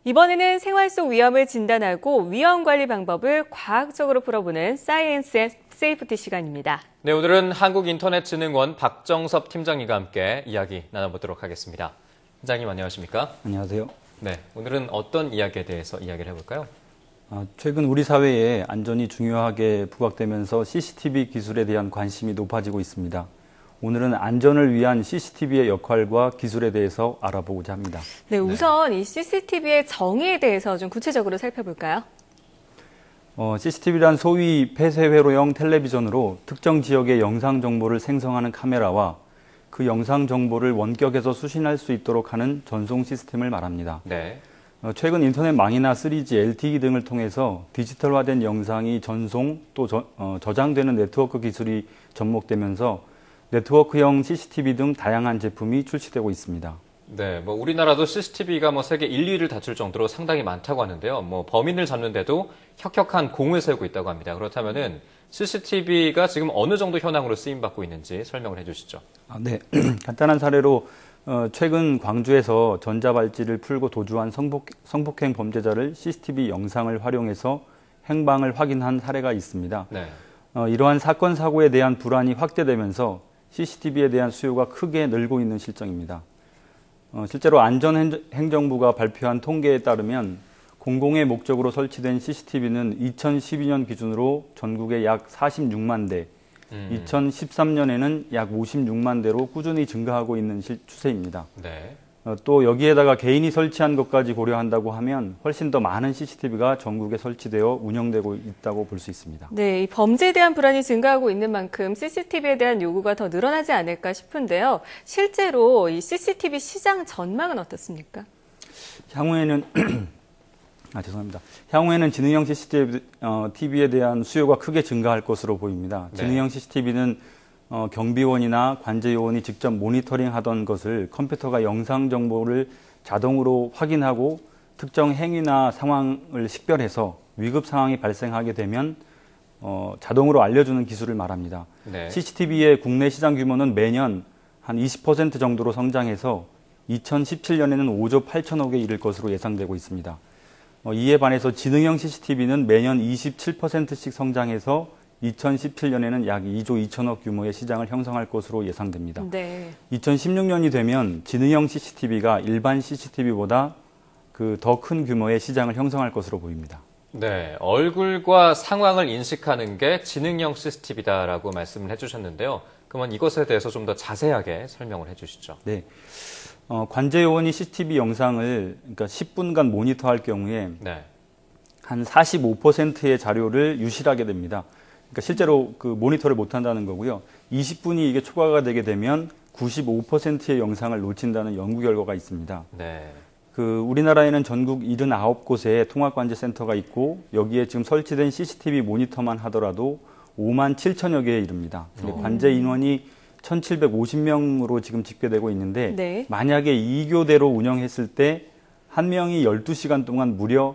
이번에는 생활 속 위험을 진단하고 위험 관리 방법을 과학적으로 풀어보는 사이언스 앤 세이프티 시간입니다. 네, 오늘은 한국인터넷진흥원 박정섭 팀장님과 함께 이야기 나눠보도록 하겠습니다. 팀장님 안녕하십니까? 안녕하세요. 네, 오늘은 어떤 이야기에 대해서 이야기를 해볼까요? 최근 우리 사회에 안전이 중요하게 부각되면서 CCTV 기술에 대한 관심이 높아지고 있습니다. 오늘은 안전을 위한 CCTV의 역할과 기술에 대해서 알아보고자 합니다. 네, 우선 이 CCTV의 정의에 대해서 좀 구체적으로 살펴볼까요? CCTV란 소위 폐쇄회로형 텔레비전으로 특정 지역의 영상 정보를 생성하는 카메라와 그 영상 정보를 원격에서 수신할 수 있도록 하는 전송 시스템을 말합니다. 네. 최근 인터넷망이나 3G, LTE 등을 통해서 디지털화된 영상이 전송 또 저장되는 네트워크 기술이 접목되면서 네트워크형 CCTV 등 다양한 제품이 출시되고 있습니다. 네, 우리나라도 CCTV가 세계 1, 2위를 다툴 정도로 상당히 많다고 하는데요. 범인을 잡는데도 혁혁한 공을 세우고 있다고 합니다. 그렇다면은 CCTV가 지금 어느 정도 현황으로 쓰임받고 있는지 설명을 해주시죠. 네, 간단한 사례로 최근 광주에서 전자발찌를 풀고 도주한 성폭행 범죄자를 CCTV 영상을 활용해서 행방을 확인한 사례가 있습니다. 네. 이러한 사건 사고에 대한 불안이 확대되면서 CCTV에 대한 수요가 크게 늘고 있는 실정입니다. 실제로 안전행정부가 발표한 통계에 따르면 공공의 목적으로 설치된 CCTV는 2012년 기준으로 전국에 약 46만 대, 2013년에는 약 56만 대로 꾸준히 증가하고 있는 추세입니다. 네. 또 여기에다가 개인이 설치한 것까지 고려한다고 하면 훨씬 더 많은 CCTV가 전국에 설치되어 운영되고 있다고 볼 수 있습니다. 네, 이 범죄에 대한 불안이 증가하고 있는 만큼 CCTV에 대한 요구가 더 늘어나지 않을까 싶은데요. 실제로 이 CCTV 시장 전망은 어떻습니까? 향후에는 향후에는 지능형 CCTV에 대한 수요가 크게 증가할 것으로 보입니다. 네. 지능형 CCTV는 경비원이나 관제요원이 직접 모니터링하던 것을 컴퓨터가 영상 정보를 자동으로 확인하고 특정 행위나 상황을 식별해서 위급 상황이 발생하게 되면 자동으로 알려주는 기술을 말합니다. 네. CCTV의 국내 시장 규모는 매년 한 20% 정도로 성장해서 2017년에는 5조 8천억에 이를 것으로 예상되고 있습니다. 이에 반해서 지능형 CCTV는 매년 27%씩 성장해서 2017년에는 약 2조 2천억 규모의 시장을 형성할 것으로 예상됩니다. 네. 2016년이 되면 지능형 CCTV가 일반 CCTV보다 더 큰 규모의 시장을 형성할 것으로 보입니다. 네, 얼굴과 상황을 인식하는 게 지능형 CCTV다라고 말씀을 해주셨는데요. 그러면 이것에 대해서 좀 더 자세하게 설명을 해주시죠. 네. 관제요원이 CCTV 영상을 그러니까 10분간 모니터할 경우에 한 45%의 자료를 유실하게 됩니다. 그러니까 실제로 모니터를 못 한다는 거고요. 20분이 이게 초과가 되게 되면 95%의 영상을 놓친다는 연구 결과가 있습니다. 네. 우리나라에는 전국 79곳에 통합관제센터가 있고 여기에 지금 설치된 CCTV 모니터만 하더라도 5만 7천여 개에 이릅니다. 관제 인원이 1,750명으로 지금 집계되고 있는데 네. 만약에 2교대로 운영했을 때 한 명이 12시간 동안 무려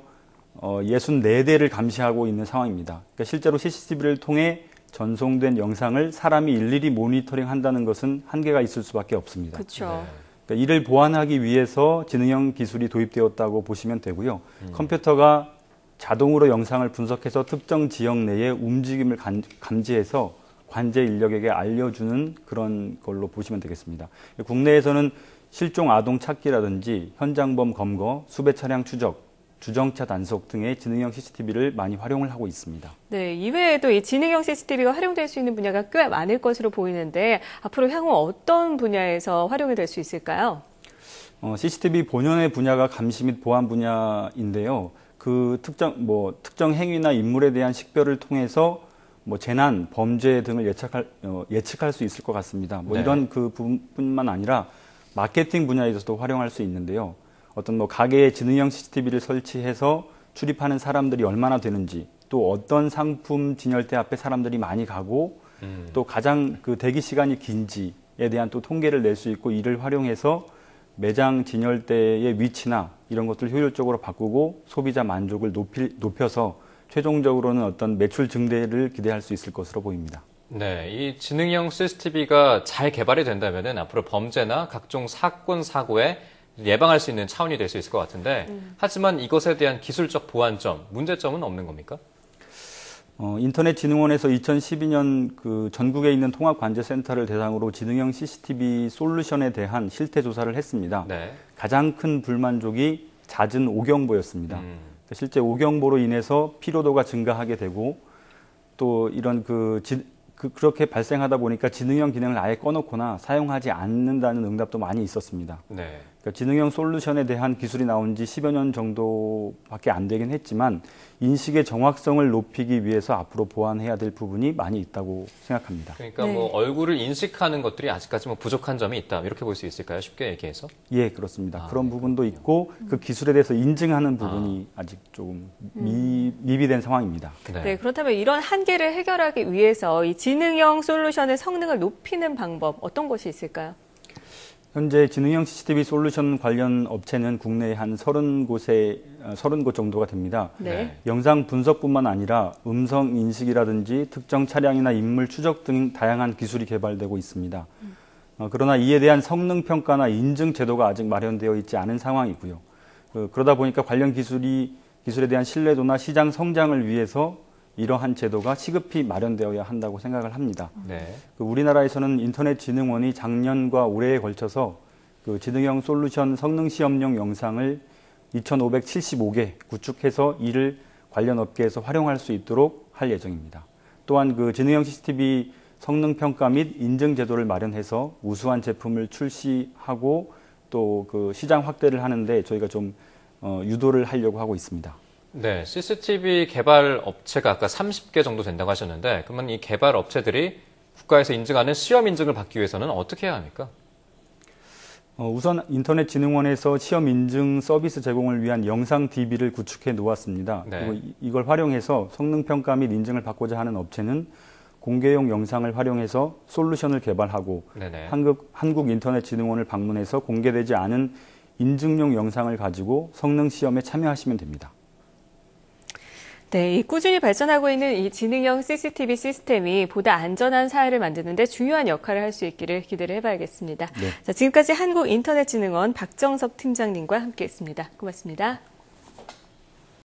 64대를 감시하고 있는 상황입니다. 그러니까 실제로 CCTV를 통해 전송된 영상을 사람이 일일이 모니터링 한다는 것은 한계가 있을 수밖에 없습니다. 그렇죠. 네. 그러니까 이를 보완하기 위해서 지능형 기술이 도입되었다고 보시면 되고요. 컴퓨터가 자동으로 영상을 분석해서 특정 지역 내의 움직임을 감지해서 관제 인력에게 알려주는 그런 걸로 보시면 되겠습니다. 국내에서는 실종 아동 찾기라든지 현장범 검거, 수배 차량 추적, 주정차 단속 등의 지능형 CCTV를 많이 활용을 하고 있습니다. 네, 이외에도 이 지능형 CCTV가 활용될 수 있는 분야가 꽤 많을 것으로 보이는데 앞으로 향후 어떤 분야에서 활용이 될 수 있을까요? CCTV 본연의 분야가 감시 및 보안 분야인데요. 특정 행위나 인물에 대한 식별을 통해서 재난, 범죄 등을 예측할 수 있을 것 같습니다. 네. 이런 부분뿐만 아니라 마케팅 분야에서도 활용할 수 있는데요. 어떤 가게에 지능형 CCTV를 설치해서 출입하는 사람들이 얼마나 되는지, 또 어떤 상품 진열대 앞에 사람들이 많이 가고, 또 가장 대기 시간이 긴지에 대한 또 통계를 낼 수 있고, 이를 활용해서 매장 진열대의 위치나 이런 것들을 효율적으로 바꾸고 소비자 만족을 높여서 최종적으로는 어떤 매출 증대를 기대할 수 있을 것으로 보입니다. 네, 이 지능형 CCTV가 잘 개발이 된다면은 앞으로 범죄나 각종 사건, 사고에 예방할 수 있는 차원이 될 수 있을 것 같은데 하지만 이것에 대한 기술적 보완점, 문제점은 없는 겁니까? 인터넷진흥원에서 2012년 그 전국에 있는 통합관제센터를 대상으로 지능형 CCTV 솔루션에 대한 실태 조사를 했습니다. 네. 가장 큰 불만족이 잦은 오경보였습니다. 실제 오경보로 인해서 피로도가 증가하게 되고 또 이런 그렇게 발생하다 보니까 지능형 기능을 아예 꺼놓거나 사용하지 않는다는 응답도 많이 있었습니다. 네. 그러니까 지능형 솔루션에 대한 기술이 나온 지 10여 년 정도밖에 안 되긴 했지만 인식의 정확성을 높이기 위해서 앞으로 보완해야 될 부분이 많이 있다고 생각합니다. 그러니까 뭐 얼굴을 인식하는 것들이 아직까지 뭐 부족한 점이 있다 이렇게 볼 수 있을까요? 쉽게 얘기해서? 예, 그렇습니다. 그런 부분도 있고 그 기술에 대해서 인증하는 부분이 아직 조금 미비된 상황입니다. 네, 그렇다면 이런 한계를 해결하기 위해서 이 지능형 솔루션의 성능을 높이는 방법 어떤 것이 있을까요? 현재 지능형 CCTV 솔루션 관련 업체는 국내에 한 30곳 정도가 됩니다. 네. 영상 분석뿐만 아니라 음성 인식이라든지 특정 차량이나 인물 추적 등 다양한 기술이 개발되고 있습니다. 그러나 이에 대한 성능 평가나 인증 제도가 아직 마련되어 있지 않은 상황이고요. 그러다 보니까 관련 기술에 대한 신뢰도나 시장 성장을 위해서 이러한 제도가 시급히 마련되어야 한다고 생각을 합니다. 네. 우리나라에서는 인터넷진흥원이 작년과 올해에 걸쳐서 그 지능형 솔루션 성능 시험용 영상을 2,575개 구축해서 이를 관련 업계에서 활용할 수 있도록 할 예정입니다. 또한 그 지능형 CCTV 성능 평가 및 인증 제도를 마련해서 우수한 제품을 출시하고 또 그 시장 확대를 하는데 저희가 좀 유도를 하려고 하고 있습니다. 네, CCTV 개발 업체가 아까 30개 정도 된다고 하셨는데 그러면 이 개발 업체들이 국가에서 인증하는 시험 인증을 받기 위해서는 어떻게 해야 합니까? 우선 인터넷진흥원에서 시험 인증 서비스 제공을 위한 영상 DB를 구축해 놓았습니다. 네. 그리고 이걸 활용해서 성능 평가 및 인증을 받고자 하는 업체는 공개용 영상을 활용해서 솔루션을 개발하고 네네. 한국인터넷진흥원을 방문해서 공개되지 않은 인증용 영상을 가지고 성능 시험에 참여하시면 됩니다. 네, 이 꾸준히 발전하고 있는 이 지능형 CCTV 시스템이 보다 안전한 사회를 만드는 데 중요한 역할을 할 수 있기를 기대를 해봐야겠습니다. 네. 자, 지금까지 한국인터넷진흥원 박정섭 팀장님과 함께했습니다. 고맙습니다.